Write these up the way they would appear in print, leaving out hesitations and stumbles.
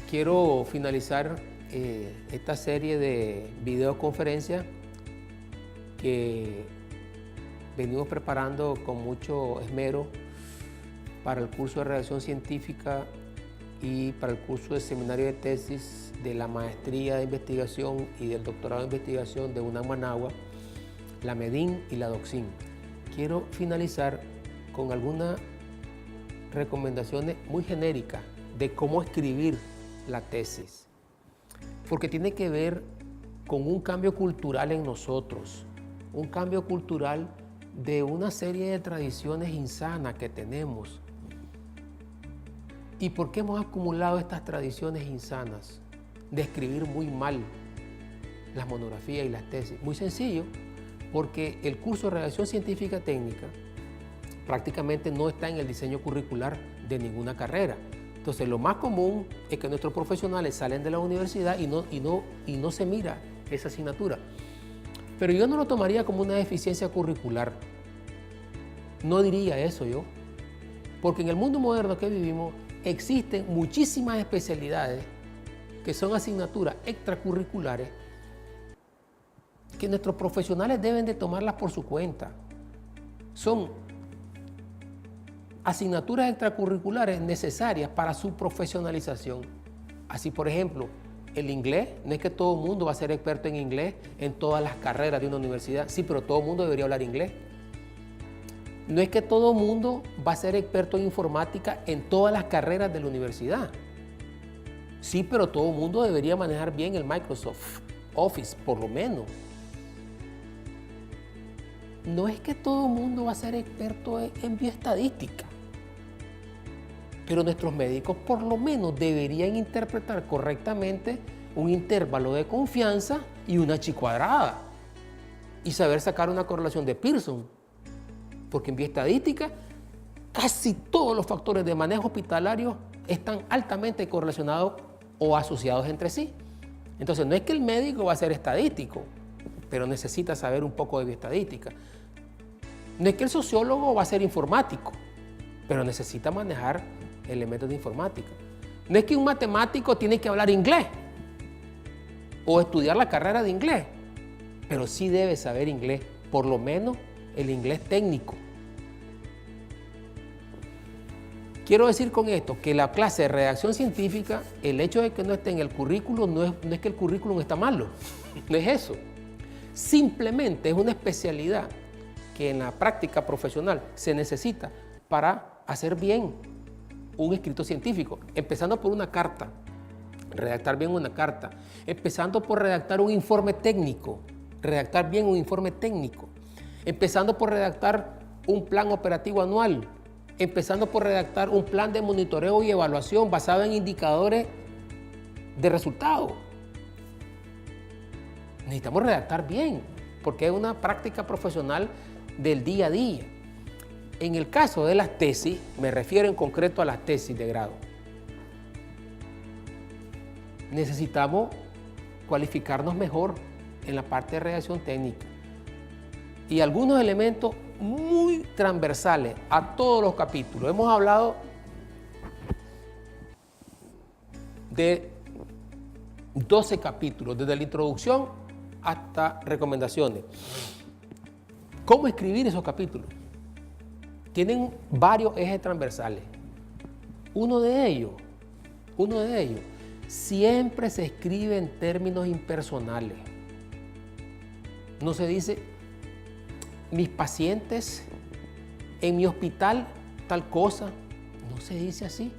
Quiero finalizar esta serie de videoconferencias que venimos preparando con mucho esmero para el curso de redacción científica y para el curso de seminario de tesis de la maestría de investigación y del doctorado de investigación de UNAM Managua, la MEDIN y la DOCSIN. Quiero finalizar con algunas recomendaciones muy genéricas de cómo escribir la tesis, porque tiene que ver con un cambio cultural en nosotros, un cambio cultural de una serie de tradiciones insanas que tenemos. ¿Y por qué hemos acumulado estas tradiciones insanas de escribir muy mal las monografías y las tesis? Muy sencillo, porque el curso de redacción científica técnica prácticamente no está en el diseño curricular de ninguna carrera. Entonces, lo más común es que nuestros profesionales salen de la universidad y no se mira esa asignatura. Pero yo no lo tomaría como una deficiencia curricular. No diría eso yo. Porque en el mundo moderno que vivimos existen muchísimas especialidades que son asignaturas extracurriculares que nuestros profesionales deben de tomarlas por su cuenta. Son asignaturas extracurriculares necesarias para su profesionalización. Así, por ejemplo, el inglés, no es que todo el mundo va a ser experto en inglés en todas las carreras de una universidad, sí, pero todo el mundo debería hablar inglés. No es que todo el mundo va a ser experto en informática en todas las carreras de la universidad. Sí, pero todo el mundo debería manejar bien el Microsoft Office, por lo menos. No es que todo el mundo va a ser experto en bioestadística, pero nuestros médicos por lo menos deberían interpretar correctamente un intervalo de confianza y una chi cuadrada y saber sacar una correlación de Pearson, porque en bioestadística casi todos los factores de manejo hospitalario están altamente correlacionados o asociados entre sí. Entonces no es que el médico va a ser estadístico, pero necesita saber un poco de bioestadística. No es que el sociólogo va a ser informático, pero necesita manejar elementos de informática. No es que un matemático tiene que hablar inglés o estudiar la carrera de inglés, pero sí debe saber inglés, por lo menos el inglés técnico. Quiero decir con esto que la clase de redacción científica, el hecho de que no esté en el currículum no es que el currículum está malo, no es eso. Simplemente es una especialidad que en la práctica profesional se necesita para hacer bien un escrito científico, empezando por una carta, redactar bien una carta, empezando por redactar un informe técnico, redactar bien un informe técnico, empezando por redactar un plan operativo anual, empezando por redactar un plan de monitoreo y evaluación basado en indicadores de resultados. Necesitamos redactar bien, porque es una práctica profesional del día a día. En el caso de las tesis, me refiero en concreto a las tesis de grado, necesitamos cualificarnos mejor en la parte de redacción técnica y algunos elementos muy transversales a todos los capítulos. Hemos hablado de 12 capítulos, desde la introducción hasta recomendaciones. ¿Cómo escribir esos capítulos? Tienen varios ejes transversales. Uno de ellos, siempre se escribe en términos impersonales. No se dice, mis pacientes en mi hospital, tal cosa. No se dice así.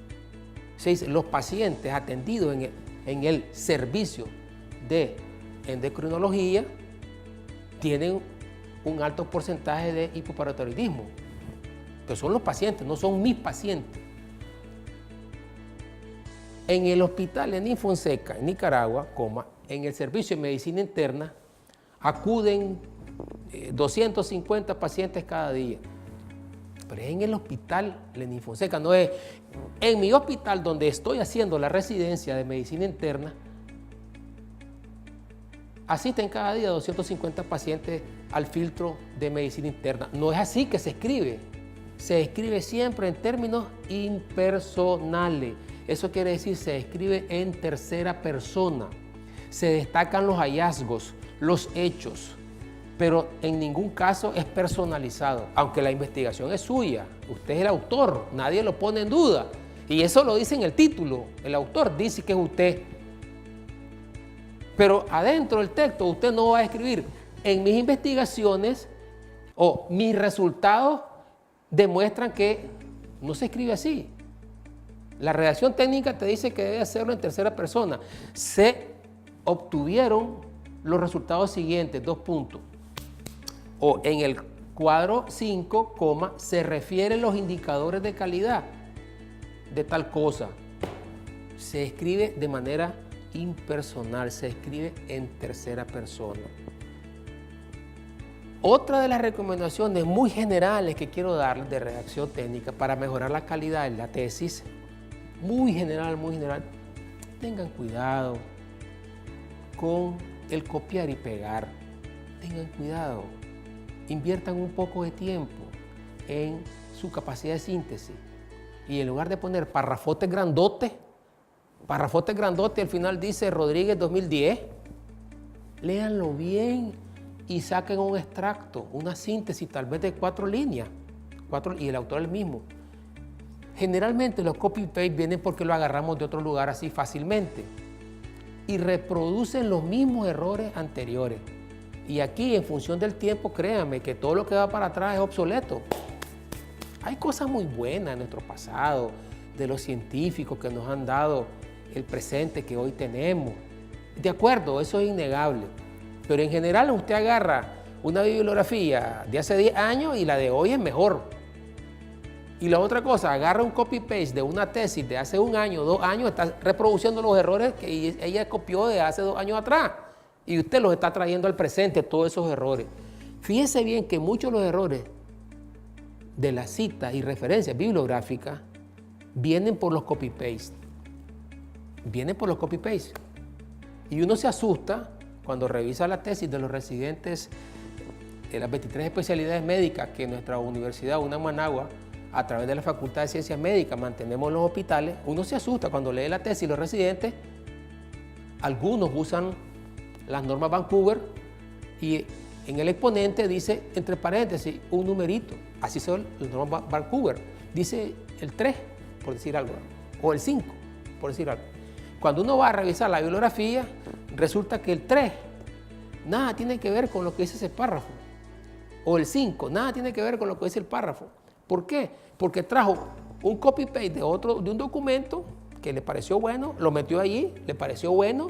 Se dice, los pacientes atendidos en el servicio de endocrinología tienen un alto porcentaje de hipoparatiroidismo. Pero son los pacientes, no son mis pacientes. En el hospital de Ninfonseca, en Nicaragua, en el servicio de medicina interna, acuden 250 pacientes cada día. Pero es en el hospital Lenín Fonseca, no es en mi hospital donde estoy haciendo la residencia de medicina interna. Asisten cada día 250 pacientes al filtro de medicina interna. No es así que se escribe. Se escribe siempre en términos impersonales. Eso quiere decir se escribe en tercera persona. Se destacan los hallazgos, los hechos, pero en ningún caso es personalizado, aunque la investigación es suya. Usted es el autor, nadie lo pone en duda. Y eso lo dice en el título. El autor dice que es usted. Pero adentro del texto usted no va a escribir: en mis investigaciones o mis resultados demuestran que no se escribe así. La redacción técnica te dice que debe hacerlo en tercera persona. Se obtuvieron los resultados siguientes, 2 puntos. O en el cuadro 5, se refieren los indicadores de calidad de tal cosa. Se escribe de manera impersonal, se escribe en tercera persona. Otra de las recomendaciones muy generales que quiero darles de redacción técnica para mejorar la calidad de la tesis, muy general, tengan cuidado con el copiar y pegar. Tengan cuidado, inviertan un poco de tiempo en su capacidad de síntesis y en lugar de poner parrafotes grandotes, al final dice Rodríguez 2010, léanlo bien y saquen un extracto, una síntesis tal vez de 4 líneas, y el autor es el mismo. Generalmente los copy-paste vienen porque lo agarramos de otro lugar así fácilmente y reproducen los mismos errores anteriores. Y aquí, en función del tiempo, créanme que todo lo que va para atrás es obsoleto. Hay cosas muy buenas en nuestro pasado, de los científicos que nos han dado el presente que hoy tenemos. De acuerdo, eso es innegable. Pero en general usted agarra una bibliografía de hace 10 años y la de hoy es mejor. Y la otra cosa, agarra un copy-paste de una tesis de hace 1 año, 2 años, está reproduciendo los errores que ella copió de hace 2 años atrás. Y usted los está trayendo al presente, todos esos errores. Fíjese bien que muchos de los errores de las citas y referencias bibliográficas vienen por los copy-paste. Y uno se asusta cuando revisa la tesis de los residentes de las 23 especialidades médicas que nuestra universidad, UNAM Managua, a través de la Facultad de Ciencias Médicas mantenemos en los hospitales. Uno se asusta cuando lee la tesis de los residentes. Algunos usan las normas Vancouver y en el exponente dice, entre paréntesis, un numerito. Así son las normas Vancouver. Dice el 3, por decir algo, o el 5, por decir algo. Cuando uno va a revisar la bibliografía, resulta que el 3 nada tiene que ver con lo que dice ese párrafo. O el 5, nada tiene que ver con lo que dice el párrafo. ¿Por qué? Porque trajo un copy-paste de un documento que le pareció bueno, lo metió allí, le pareció bueno,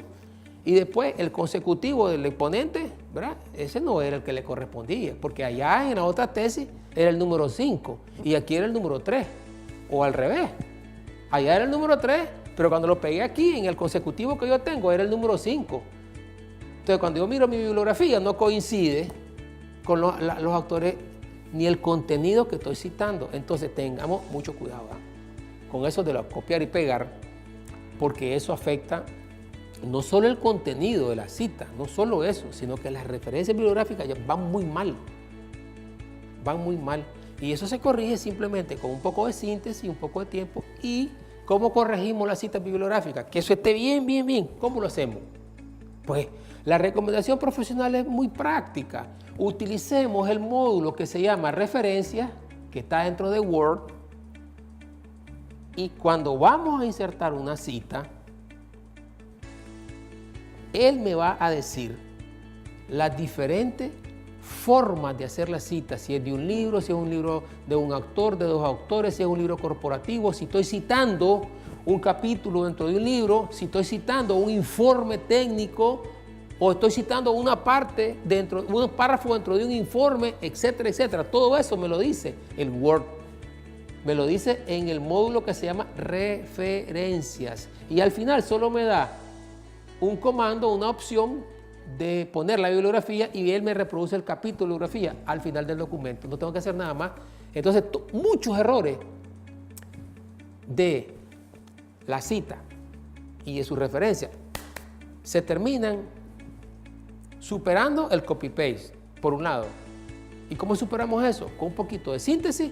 y después el consecutivo del exponente, ¿verdad? Ese no era el que le correspondía, porque allá en la otra tesis era el número 5 y aquí era el número 3, o al revés. Allá era el número 3, pero cuando lo pegué aquí en el consecutivo que yo tengo era el número 5. Entonces cuando yo miro mi bibliografía no coincide con los autores ni el contenido que estoy citando. Entonces tengamos mucho cuidado con eso de copiar y pegar, porque eso afecta no solo el contenido de la cita, no solo eso, sino que las referencias bibliográficas ya van muy mal. Y eso se corrige simplemente con un poco de síntesis, un poco de tiempo. ¿Y cómo corregimos las citas bibliográficas? Que eso esté bien. ¿Cómo lo hacemos? Pues la recomendación profesional es muy práctica. Utilicemos el módulo que se llama referencias, que está dentro de Word, y cuando vamos a insertar una cita, él me va a decir las diferentes formas de hacer la cita, si es de un libro, si es un libro de un autor, de 2 autores, si es un libro corporativo, si estoy citando un capítulo dentro de un libro, si estoy citando un informe técnico o estoy citando una parte dentro, un párrafo dentro de un informe, etcétera, etcétera. Todo eso me lo dice el Word. Me lo dice en el módulo que se llama referencias. Y al final solo me da un comando, una opción de poner la bibliografía y él me reproduce el capítulo de bibliografía al final del documento. No tengo que hacer nada más. Entonces, muchos errores de la cita y de su referencia se terminan superando el copy-paste, por un lado. ¿Y cómo superamos eso? Con un poquito de síntesis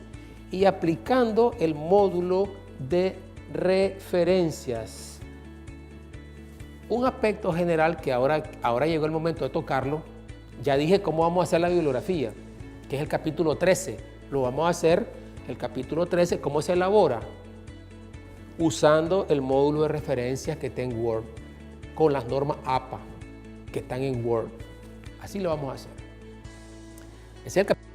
y aplicando el módulo de referencias. Un aspecto general que ahora llegó el momento de tocarlo. Ya dije cómo vamos a hacer la bibliografía, que es el capítulo 13. Lo vamos a hacer, el capítulo 13, ¿cómo se elabora? Usando el módulo de referencias que está en Word, con las normas APA que están en Word. Así lo vamos a hacer. Ese es el capítulo